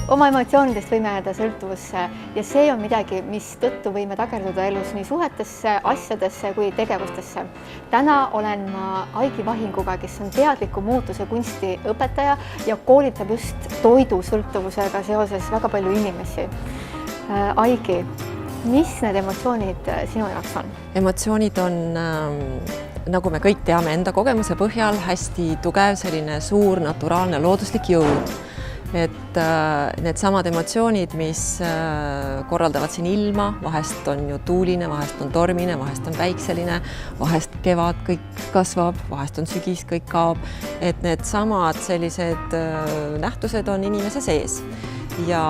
Oma emotsioonidest võime jääda sõltuvusse ja see on midagi, mis tõttu võime takerduda elus nii suhetesse, asjadesse kui tegevustesse. Täna olen ma Aigi Vahinguga, kes on teadliku muutuse kunsti õpetaja ja koolitab just toidusõltuvusega seoses väga palju inimesi. Aigi, mis need emotsioonid sinu jaoks on? Emotsioonid on, nagu me kõik teame enda kogemuse põhjal, hästi tugev selline suur naturaalne looduslik jõud. Et need samad emotsioonid, mis korraldavad siin ilma, vahest on ju tuuline, vahest on tormine, vahest on päikseline, vahest kevad kõik kasvab, vahest on sügis, kõik kaob. Et need samad sellised nähtused on inimese sees. Ja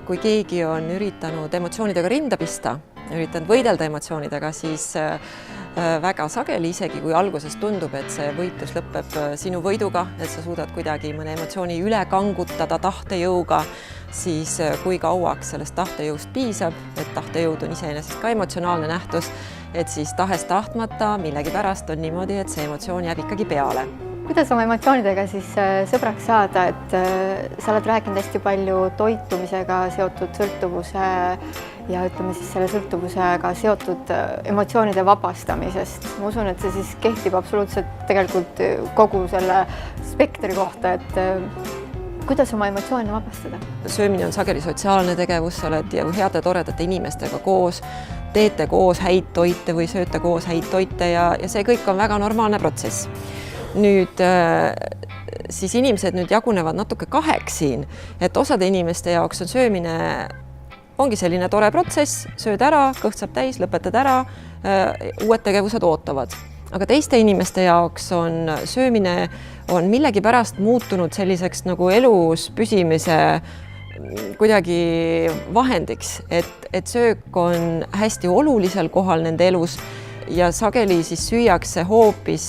kui keegi on üritanud emotsioonidega rinda pista, üritanud võidelda emotsioonidega, siis väga sageli, isegi kui alguses tundub, et see võitlus lõpeb sinu võiduga, et sa suudad kuidagi mõne emotsiooni üle kangutada tahtejõuga, siis kui kauaks sellest tahtejõust piisab, et tahtejõud on iseenesest ka emotsionaalne nähtus, et siis tahes tahtmata millegipärast on niimoodi, et see emotsioon jääb ikkagi peale. Kuidas oma emotsioonidega siis sõbraks saada, et sa oled rääkinud hästi palju toitumisega seotud sõltuvuse ja ütleme siis selle sõltuvusega seotud emotsioonide vabastamisest. Ma usun, et see siis kehtib absoluutselt tegelikult kogu selle spektri kohta, et kuidas oma emotsioone vabastada? Söömine on sageli sotsiaalne tegevus, sa oled heade toredate inimestega koos, teete koos häid toite või sööte koos häid toite ja see kõik on väga normaalne protsess. Nüüd siis inimesed nüüd jagunevad natuke kaheks siin, et osade inimeste jaoks on söömine ongi selline tore protsess, sööd ära, kõht saab täis, lõpetad ära, uued tegevused ootavad. Aga teiste inimeste jaoks on söömine on millegipärast muutunud selliseks nagu elus püsimise kuidagi vahendiks, et söök on hästi olulisel kohal nende elus ja sageli siis süüakse hoopis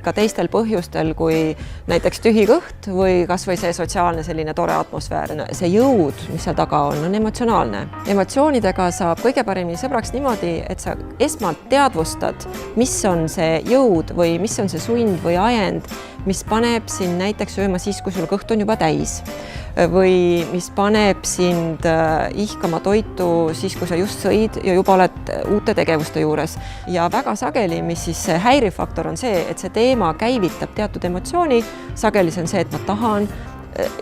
ka teistel põhjustel kui näiteks tühi kõht või kas või see sotsiaalne selline tore atmosfäär. See jõud, mis seal taga on emotsionaalne. Emotsioonidega saab kõige paremini sõbraks niimoodi, et sa esmalt teadvustad, mis on see jõud või mis on see sund või ajend, mis paneb sind näiteks sööma siis, kui sul kõht on juba täis või mis paneb sind ihkama toitu siis, kui sa just sõid ja juba oled uute tegevuste juures. Ja väga sageli, mis siis häirifaktor on see, et see teema käivitab teatud emotsiooni, sageli see on see, et ma tahan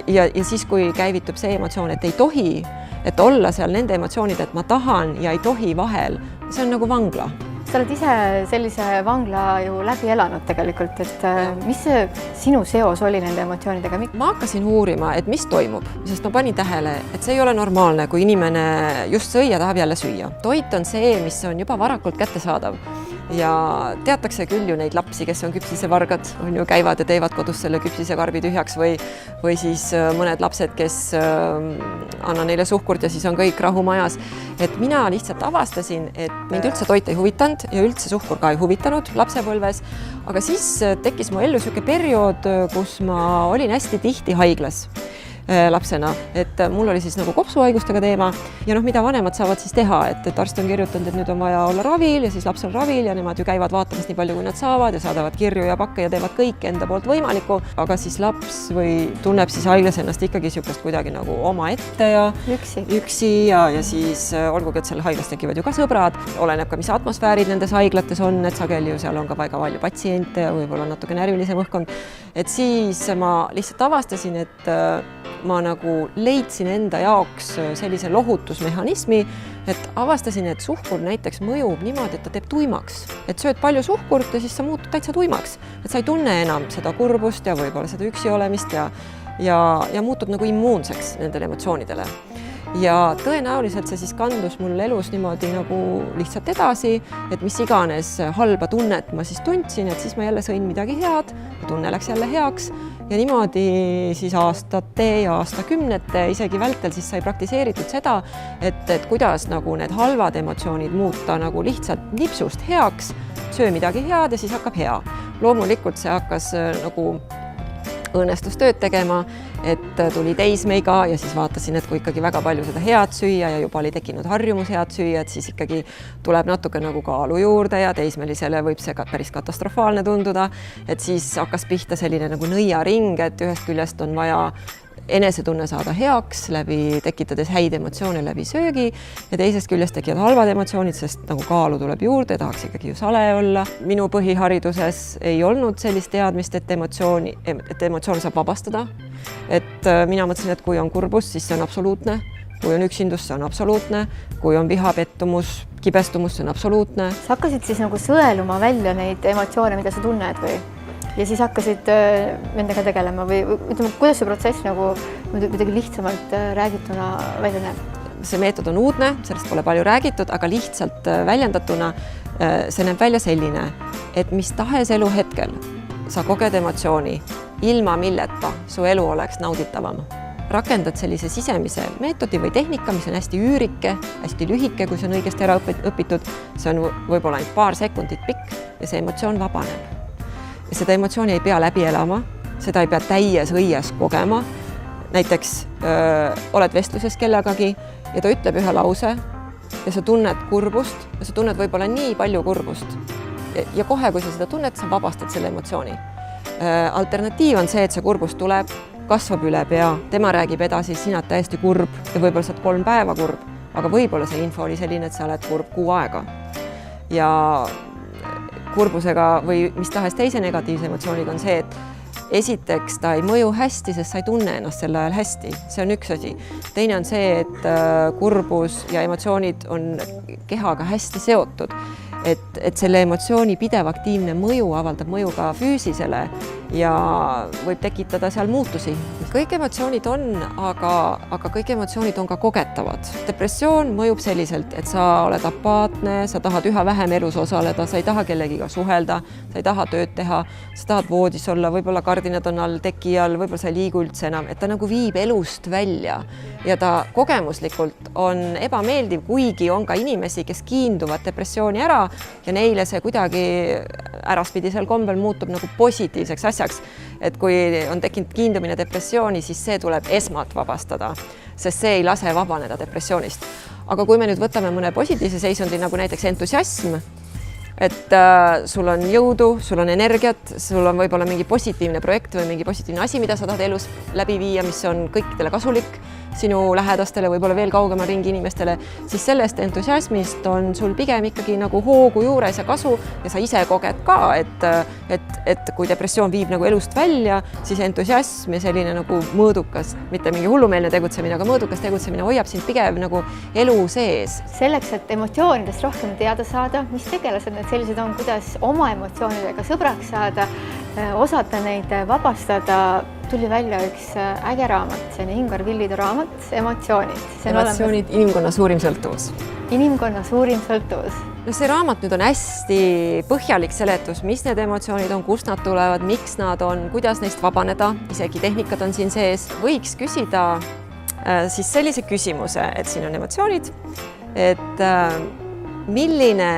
ja siis, kui käivitub see emotsioon, et ei tohi, et olla seal nende emotsioonid, et ma tahan ja ei tohi vahel, see on nagu vangla. Sa oled ise sellise vangla ju läbi elanud tegelikult, et mis see sinu seos oli nende emotsioonidega? Ma hakkasin uurima, et mis toimub, sest ma panin tähele, et see ei ole normaalne, kui inimene just sõi ja tahab jälle süüa. Toit on see, mis on juba varakult kättesaadav ja teatakse küll ju neid lapsi, kes on küpsisevargad, on ju käivad ja teevad kodus selle küpsisekarbi tühjaks või siis mõned lapsed, kes anna neile suhkurt ja siis on kõik rahu majas. Et mina lihtsalt avastasin, et mind üldse toit ei huvitanud ja üldse suhkur ka ei huvitanud lapsepõlves, aga siis tekkis mu ellu selline periood, kus ma olin hästi tihti haiglas lapsena, et mul oli siis nagu kopsuhaigustega teema ja mida vanemad saavad siis teha, et arst on kirjutanud, et nüüd on vaja olla ravil ja siis laps on ravil ja nemad ju käivad vaatamas nii palju, kui nad saavad ja saadavad kirju ja pakke ja teevad kõik enda poolt võimalikku, aga siis laps või tunneb siis haiglas ennast ikkagi sihukest kuidagi nagu oma ette ja üksi ja siis olgugi, et seal haiglas tekivad ju ka sõbrad, oleneb ka, mis atmosfäärid nendes haiglates on, et sageli ju seal on ka väga palju patsiente ja võib-olla natuke närvilisem õhkkond, et siis ma lihtsalt avastasin, et ma nagu leidsin enda jaoks sellise lohutusmehhanismi, et avastasin, et suhkur näiteks mõjub niimoodi, et ta teeb tuimaks. Et sööd palju suhkurt ja siis sa muutud täitsa tuimaks. Et sa ei tunne enam seda kurbust ja võib-olla seda üksi olemist ja muutud nagu immuunseks nendele emotsioonidele. Ja tõenäoliselt see siis kandus mul elus niimoodi nagu lihtsalt edasi, et mis iganes halba tunnet ma siis tundsin, et siis ma jälle sõin midagi head ja tunne läks jälle heaks ja niimoodi siis aastate ja aastakümnete isegi vältel siis sai praktiseeritud seda, et kuidas nagu need halvad emotsioonid muuta nagu lihtsalt nipsust heaks, söö midagi head ja siis hakkab hea. Loomulikult see hakkas nagu õnnestus tööd tegema, et tuli teismeiga ja siis vaatasin, et kui ikkagi väga palju seda head süüa ja juba oli tekkinud harjumus head süüa, et siis ikkagi tuleb natuke nagu kaalu juurde ja teismelisele võib see päris katastrofaalne tunduda, et siis hakkas pihta selline nagu nõiaring, et ühest küljest on vaja enesetunne saada heaks läbi, tekitades häid emotsioone läbi söögi ja teisest küljest tekivad halvad emotsioonid, sest nagu kaalu tuleb juurde, tahaks ikkagi ju sale olla. Minu põhihariduses ei olnud sellist teadmist, et emotsioon saab vabastada. Et mina mõtlesin, et kui on kurbus, siis see on absoluutne. Kui on üksindus, see on absoluutne. Kui on viha, pettumus, kibestumus, see on absoluutne. Sa hakkasid siis nagu sõeluma välja neid emotsioone, mida sa tunned või? Ja siis hakkasid nendega tegelema või ütleme, kuidas see protsess nagu midagi lihtsamalt räägituna välja näeb? See meetod on uudne, sellest pole palju räägitud, aga lihtsalt väljendatuna see näeb välja selline, et mis tahes elu hetkel sa koged emotsiooni, ilma milleta su elu oleks nauditavam. Rakendad sellise sisemise meetodi või tehnika, mis on hästi üürike, hästi lühike, kui see on õigesti ära õpitud, see on võib-olla ainult paar sekundit pikk ja see emotsioon vabaneb. Ja seda emotsiooni ei pea läbi elama, seda ei pea täies õies kogema. Näiteks oled vestluses kellegagi ja ta ütleb ühe lause ja sa tunned kurbust ja sa tunned võib-olla nii palju kurbust. Ja kohe, kui sa seda tunned, sa vabastad selle emotsiooni. Alternatiiv on see, et see kurbus tuleb, kasvab üle pea, tema räägib edasi, sina oled täiesti kurb ja võib-olla sa oled 3 päeva kurb, aga võib-olla see info oli selline, et sa oled kurb 6 aega. Ja kurbusega või mis tahes teise negatiivse emotsiooniga on see, et esiteks ta ei mõju hästi, sest sa ei tunne ennast sel ajal hästi. See on üks asi. Teine on see, et kurbus ja emotsioonid on kehaga hästi seotud. Et selle emotsiooni pidev aktiivne mõju avaldab mõju ka füüsisele ja võib tekitada seal muutusi. Kõik emotsioonid on, aga kõik emotsioonid on ka kogetavad. Depressioon mõjub selliselt, et sa oled apaatne, sa tahad üha vähem elus osaleda, sa ei taha kellegiga suhelda, sa ei taha tööd teha, sa tahad voodis olla, võib-olla kardinad on all, teki all, võib-olla sa ei liigu üldse enam, et ta nagu viib elust välja ja ta kogemuslikult on ebameeldiv, kuigi on ka inimesi, kes kiinduvad depressiooni ära ja neile see kuidagi äraspidisel kombel muutub nagu positiivseks asjaks. Et kui on tekkinud kiindumine depressiooni, siis see tuleb esmalt vabastada, sest see ei lase vabaneda depressioonist. Aga kui me nüüd võtame mõne positiivse seisundi, nagu näiteks entusiasm, et sul on jõudu, sul on energiat, sul on võib-olla mingi positiivne projekt või mingi positiivne asi, mida sa tahad elus läbi viia, mis on kõikidele kasulik, sinu lähedastele, võib-olla veel kaugemal ringi inimestele, siis sellest entusiasmist on sul pigem ikkagi nagu hoogu juures ja kasu ja sa ise koged ka, et kui depressioon viib nagu elust välja, siis entusiasm ja selline nagu mõõdukas, mitte mingi hullumeelne tegutsemine, aga mõõdukas tegutsemine hoiab sind pigem nagu elu sees. Selleks, et emotsioonidest rohkem teada saada, mis tegelased need sellised on, kuidas oma emotsioonidega sõbraks saada, osata neid vabastada, tuli välja üks äge raamat, see on Ingvar Villidu raamat, Emotsioonid. Emotsioonid, inimkonna suurim sõltuvus. Inimkonna suurim sõltuvus. No see raamat nüüd on hästi põhjalik seletus, mis need emotsioonid on, kust nad tulevad, miks nad on, kuidas neist vabaneda, isegi tehnikad on siin sees. Võiks küsida siis sellise küsimuse, et siin on emotsioonid, et milline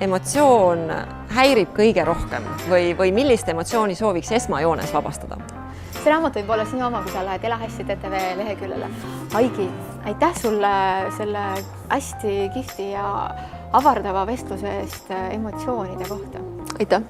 emotsioon häirib kõige rohkem või millist emotsiooni sooviks esmajoones vabastada? See raamat võib olla sinu oma, kui sa lähed elahästi.tv leheküljele. Aigi, aitäh sulle selle hästi kihvti ja avardava vestluse eest emotsioonide kohta. Aitäh!